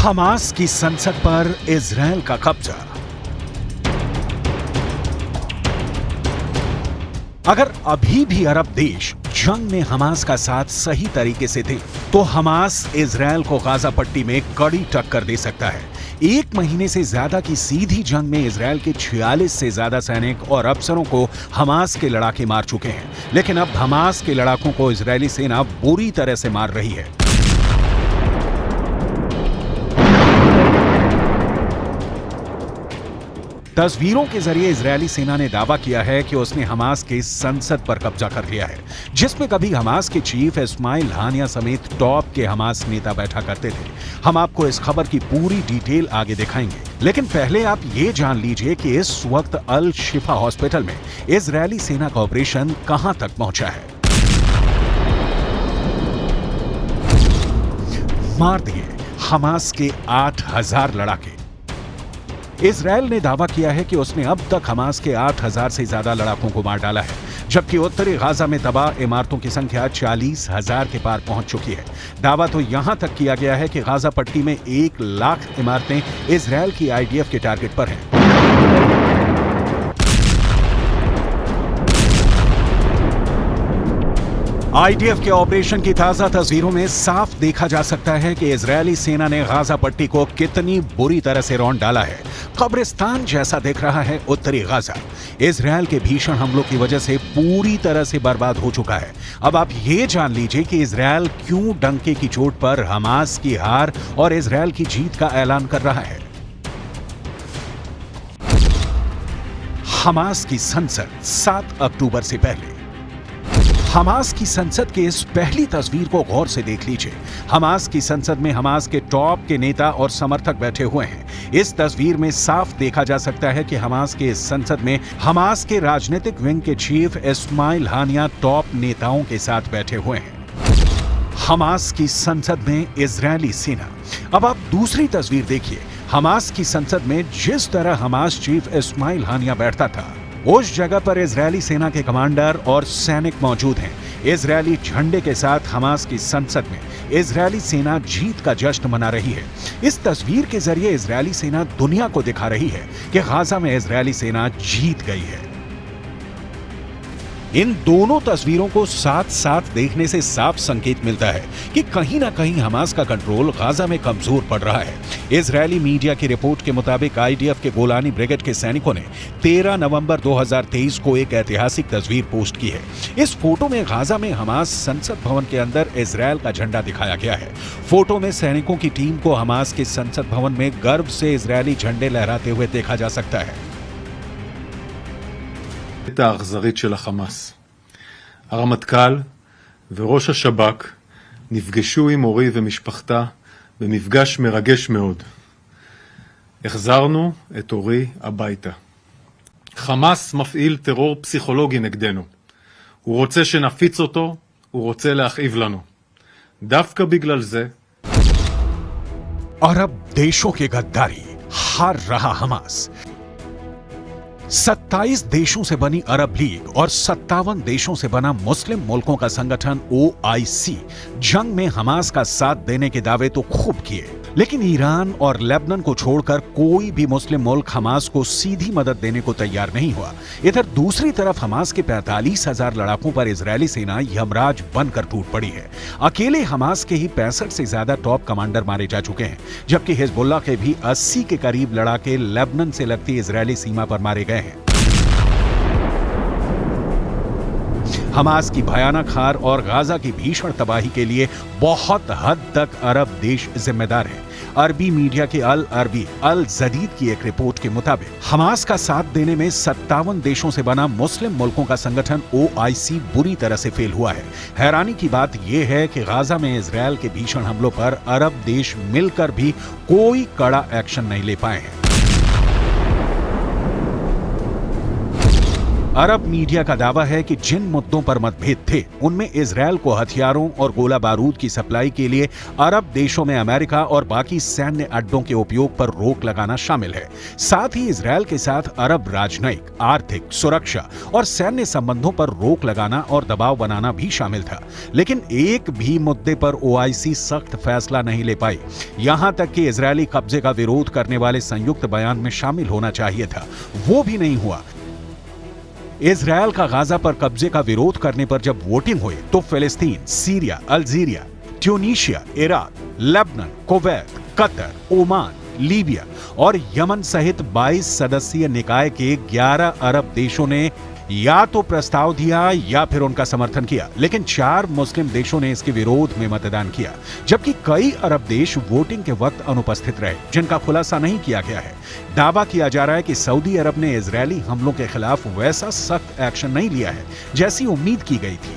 Hamas की संसद पर इजरायल का कब्जा। अगर अभी भी अरब देश जंग में हमास का साथ सही तरीके से थे तो हमास इजरायल को गाजा पट्टी में कड़ी टक्कर दे सकता है। एक महीने से ज्यादा की सीधी जंग में इजरायल के 46 से ज्यादा सैनिक और अफसरों को हमास के लड़ाके मार चुके हैं, लेकिन अब हमास के लड़ाकों को इजरायली सेना बुरी तरह से मार रही है। तस्वीरों के जरिए इजरायली सेना ने दावा किया है कि उसने हमास के संसद पर कब्जा कर लिया है, जिसमें कभी हमास के चीफ इस्माइल हानिया समेत टॉप के हमास नेता बैठा करते थे। हम आपको इस खबर की पूरी डिटेल आगे दिखाएंगे, लेकिन पहले आप ये जान लीजिए कि इस वक्त अल शिफा हॉस्पिटल में इजरायली सेना का ऑपरेशन कहां तक पहुंचा है। मार दिए हमास के 8000 लड़ाके। इजरायल ने दावा किया है कि उसने अब तक हमास के 8000 से ज्यादा लड़ाकों को मार डाला है, जबकि उत्तरी गाजा में तबाह इमारतों की संख्या 40,000 के पार पहुंच चुकी है। दावा तो यहां तक किया गया है कि गाजा पट्टी में 1 लाख इमारतें इजरायल की आईडीएफ के टारगेट पर हैं। आईडीएफ के ऑपरेशन की ताजा तस्वीरों में साफ देखा जा सकता है कि इजरायली सेना ने गाजा पट्टी को कितनी बुरी तरह से रौंद डाला है। कब्रिस्तान जैसा दिख रहा है उत्तरी गाजा। इजरायल के भीषण हमलों की वजह से पूरी तरह से बर्बाद हो चुका है। अब आप ये जान लीजिए कि इजरायल क्यों डंके की चोट पर हमास की हार और इजरायल की जीत का ऐलान कर रहा है। हमास की संसद 7 अक्टूबर से पहले। हमास की संसद के इस पहली तस्वीर को गौर से देख लीजिए। हमास की संसद में हमास के टॉप के नेता और समर्थक बैठे हुए हैं। इस तस्वीर में साफ देखा जा सकता है कि हमास के इस संसद में हमास के राजनीतिक विंग के चीफ इस्माइल हानिया टॉप नेताओं के साथ बैठे हुए हैं। हमास की संसद में इजरायली सेना। अब आप दूसरी तस्वीर देखिए। हमास की संसद में जिस तरह हमास चीफ इस्माइल हानिया बैठता था, उस जगह पर इजरायली सेना के कमांडर और सैनिक मौजूद हैं। इजरायली झंडे के साथ हमास की संसद में इजरायली सेना जीत का जश्न मना रही है। इस तस्वीर के जरिए इजरायली सेना दुनिया को दिखा रही है कि गाजा में इजरायली सेना जीत गई है। इन दोनों तस्वीरों को साथ साथ देखने से साफ संकेत मिलता है कि कहीं ना कहीं हमास का कंट्रोल गाजा में कमजोर पड़ रहा है। इजरायली मीडिया की रिपोर्ट के मुताबिक आईडीएफ के गोलानी ब्रिगेड के सैनिकों ने 13 नवंबर 2023 को एक ऐतिहासिक तस्वीर पोस्ट की है। इस फोटो में गाजा में हमास संसद भवन के अंदर इजरायल का झंडा दिखाया गया है। फोटो में सैनिकों की टीम को हमास के संसद भवन में गर्व से इजरायली झंडे लहराते हुए देखा जा सकता है। האכזרית של החמאס. הרמטכ"ל וראש השב"כ נפגשו עם אורי ומשפחתה במפגש מרגש מאוד. החזרנו את אורי הביתה. חמאס מפעיל טרור פסיכולוגי נגדנו. הוא רוצה שנפיץ אותו, הוא רוצה להכאיב לנו. דווקא בגלל זה अरब देशों की गद्दारी हार रहा हमास। 27 देशों से बनी अरब लीग और 57 देशों से बना मुस्लिम मुल्कों का संगठन OIC जंग में हमास का साथ देने के दावे तो खूब किए, लेकिन ईरान और लेबनान को छोड़कर कोई भी मुस्लिम मुल्क हमास को सीधी मदद देने को तैयार नहीं हुआ। इधर दूसरी तरफ हमास के 45,000 लड़ाकों पर इजरायली सेना यमराज बनकर टूट पड़ी है। अकेले हमास के ही 65 से ज्यादा टॉप कमांडर मारे जा चुके हैं, जबकि हिजबुल्लाह के भी 80 के करीब लड़ाके लेबनान से लगती इजरायली सीमा पर मारे गए हैं। हमास की भयानक हार और गाजा की भीषण तबाही के लिए बहुत हद तक अरब देश जिम्मेदार हैं। अरबी मीडिया के अल अरबी अल जदीद की एक रिपोर्ट के मुताबिक हमास का साथ देने में 57 देशों से बना मुस्लिम मुल्कों का संगठन OIC बुरी तरह से फेल हुआ है। हैरानी की बात यह है कि गाजा में इजरायल के भीषण हमलों पर अरब देश मिलकर भी कोई कड़ा एक्शन नहीं ले पाए हैं। अरब मीडिया का दावा है कि जिन मुद्दों पर मतभेद थे उनमें इजरायल को हथियारों और गोला बारूद की सप्लाई के लिए अरब देशों में अमेरिका और बाकी सैन्य अड्डों के उपयोग पर रोक लगाना शामिल है। साथ ही इजरायल के साथ अरब राजनयिक, आर्थिक, सुरक्षा और सैन्य संबंधों पर रोक लगाना और दबाव बनाना भी शामिल था। लेकिन एक भी मुद्दे पर ओआईसी सख्त फैसला नहीं ले पाई। यहां तक कि इजरायली कब्जे का विरोध करने वाले संयुक्त बयान में शामिल होना चाहिए था, वो भी नहीं हुआ। इजरायल का गाजा पर कब्जे का विरोध करने पर जब वोटिंग हुई तो फिलिस्तीन, Syria, Algeria, Tunisia, Iraq, Lebanon, Kuwait, Qatar, Oman, Libya और यमन सहित 22 सदस्यीय निकाय के 11 अरब देशों ने या तो प्रस्ताव दिया या फिर उनका समर्थन किया, लेकिन 4 मुस्लिम देशों ने इसके विरोध में मतदान किया, जबकि कई अरब देश वोटिंग के वक्त अनुपस्थित रहे, जिनका खुलासा नहीं किया गया है। दावा किया जा रहा है कि सऊदी अरब ने इजरायली हमलों के खिलाफ वैसा सख्त एक्शन नहीं लिया है जैसी उम्मीद की गई थी।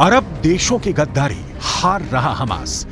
अरब देशों की गद्दारी, हार रहा हमास।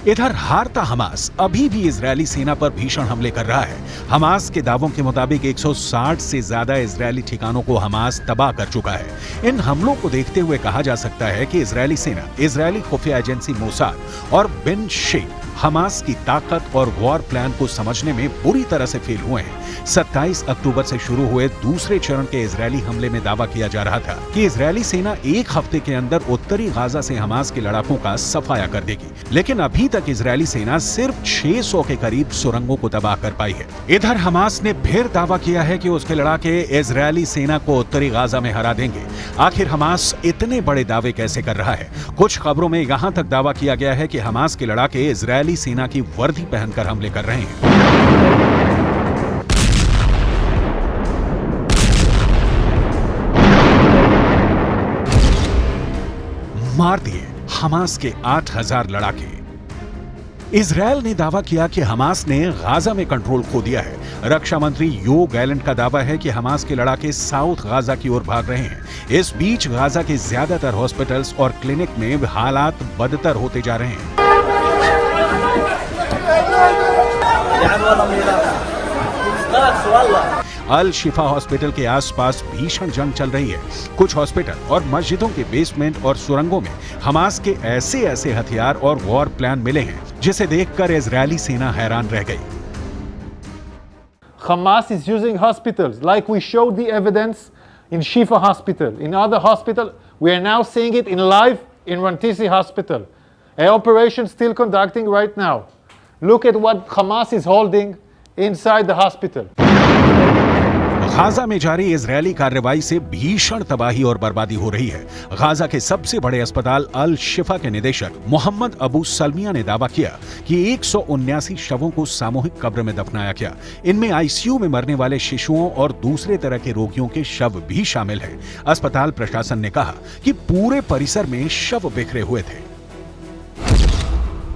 इधर हारता हमास अभी भी इजरायली सेना पर भीषण हमले कर रहा है। हमास के दावों के मुताबिक 160 से ज्यादा इजरायली ठिकानों को हमास तबाह कर चुका है। इन हमलों को देखते हुए कहा जा सकता है कि इजरायली सेना, इजरायली खुफिया एजेंसी मोसाद और बिन शेख हमास की ताकत और वॉर प्लान को समझने में बुरी तरह से फेल हुए हैं। 27 अक्टूबर से शुरू हुए दूसरे चरण के इजरायली हमले में दावा किया जा रहा था कि इजरायली सेना एक हफ्ते के अंदर उत्तरी गाजा से हमास के लड़ाकों का सफाया कर देगी, लेकिन अभी तक इजरायली सेना सिर्फ 600 के करीब सुरंगों को तबाह कर पाई है। इधर हमास ने फिर दावा किया है कि उसके लड़ाके इजरायली सेना को उत्तरी गाजा में हरा देंगे। आखिर हमास इतने बड़े दावे कैसे कर रहा है? कुछ खबरों में यहां तक दावा किया गया है कि हमास के लड़ाके इजरायली सेना की वर्दी पहनकर हमले कर रहे हैं। मार दिए हमास के 8000 लड़ाके। इजरायल ने दावा किया कि हमास ने गाजा में कंट्रोल खो दिया है। रक्षा मंत्री यो गैलेंट का दावा है कि हमास के लड़ाके साउथ गाजा की ओर भाग रहे हैं। इस बीच गाजा के ज्यादातर हॉस्पिटल्स और क्लिनिक में हालात बदतर होते जा रहे हैं। अल शिफा हॉस्पिटल के आसपास भीषण जंग चल रही है। कुछ हॉस्पिटल और मस्जिदों के बेसमेंट और सुरंगों में हमास के ऐसे ऐसे हथियार और वॉर प्लान मिले हैं जिसे देखकर इजरायली सेना हैरान रह गई। Hamas is using hospitals like we showed the evidence in Shifa Hospital. In other hospital, we are now seeing it in live in Rantisi Hospital. An operation still conducting right now. Look at what Hamas is holding inside the hospital. Gaza में जारी Israeli कार्रवाई से भीषण तबाही और बर्बादी हो रही है। गाजा के सबसे बड़े अस्पताल अल शिफा के निदेशक मोहम्मद अबू सलमिया ने दावा किया कि 179 शवों को सामूहिक कब्र में दफनाया गया। इनमें आईसीयू में मरने वाले शिशुओं और दूसरे तरह के रोगियों के शव भी शामिल हैं। अस्पताल प्रशासन ने कहा कि पूरे परिसर में शव बिखरे हुए थे।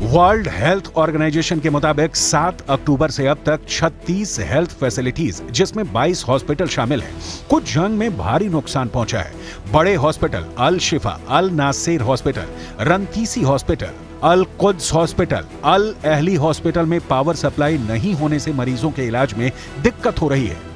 वर्ल्ड हेल्थ ऑर्गेनाइजेशन के मुताबिक 7 अक्टूबर से अब तक 36 हेल्थ फैसिलिटीज जिसमें 22 हॉस्पिटल शामिल हैं, कुछ जंग में भारी नुकसान पहुंचा है। बड़े hospital Al Shifa, Al Nasser hospital, Rantisi hospital, Al Quds hospital, Al Ahli hospital में पावर सप्लाई नहीं होने से मरीजों के इलाज में दिक्कत हो रही है।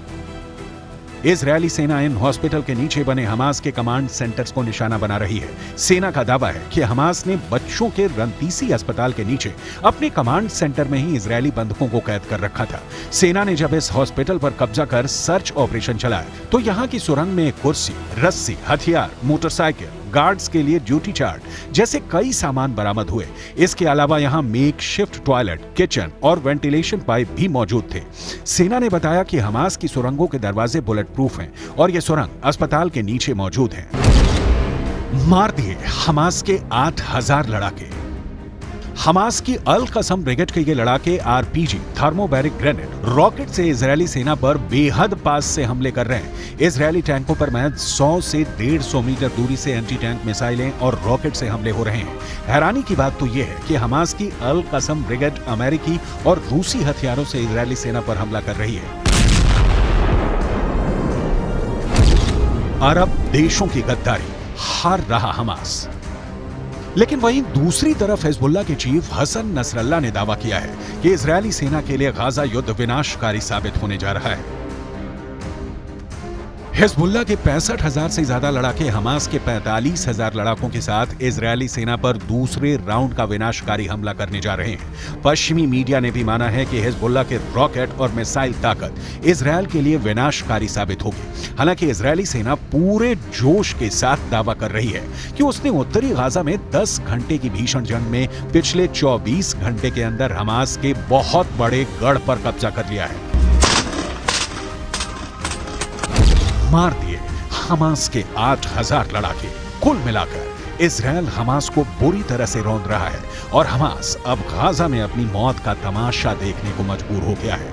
इजरायली सेना इन हॉस्पिटल के नीचे बने हमास के कमांड सेंटर्स को निशाना बना रही है। सेना का दावा है कि हमास ने बच्चों के रंतीसी अस्पताल के नीचे अपने कमांड सेंटर में ही इजरायली बंधकों को कैद कर रखा था। सेना ने जब इस हॉस्पिटल पर कब्जा कर सर्च ऑपरेशन चलाया तो यहाँ की सुरंग में कुर्सी, रस्सी, हथियार, मोटरसाइकिल, गार्ड्स के लिए ड्यूटी चार्ट जैसे कई सामान बरामद हुए। इसके अलावा यहाँ मेकशिफ्ट टॉयलेट, किचन और वेंटिलेशन पाइप भी मौजूद थे। सेना ने बताया कि हमास की सुरंगों के दरवाजे बुलेट प्रूफ हैं और ये सुरंग अस्पताल के नीचे मौजूद है। मार दिए हमास के 8000 लड़ाके। हमास की अल कसम ब्रिगेड के ये लड़ाके आरपीजी, थर्मोबैरिक ग्रेनेड, रॉकेट से इजरायली सेना पर बेहद पास से हमले कर रहे हैं। इजरायली टैंकों पर महज 100 से 150 मीटर दूरी से एंटी टैंक मिसाइलें और रॉकेट से हमले हो रहे हैं। हैरानी की बात तो यह है कि हमास की अल कसम ब्रिगेड अमेरिकी और रूसी हथियारों से इजरायली सेना पर हमला कर रही है। अरब देशों की गद्दारी, हार रहा हमास। लेकिन वहीं दूसरी तरफ हिजबुल्लाह के चीफ हसन नसरल्लाह ने दावा किया है कि इजरायली सेना के लिए गाजा युद्ध विनाशकारी साबित होने जा रहा है। हिजबुल्लाह के 65,000 से ज्यादा लड़ाके हमास के 45,000 लड़ाकों के साथ इजरायली सेना पर दूसरे राउंड का विनाशकारी हमला करने जा रहे हैं। पश्चिमी मीडिया ने भी माना है कि हिजबुल्लाह के रॉकेट और मिसाइल ताकत इजरायल के लिए विनाशकारी साबित होगी। हालांकि इजरायली सेना पूरे जोश के साथ दावा कर रही है कि उसने उत्तरी गाजा में 10 घंटे की भीषण जंग में पिछले 24 घंटे के अंदर हमास के बहुत बड़े गढ़ पर कब्जा कर लिया है। मार दिए हमास के 8,000 लड़ाके। कुल मिलाकर इजरायल हमास को बुरी तरह से रौंद रहा है और हमास अब गाजा में अपनी मौत का तमाशा देखने को मजबूर हो गया है।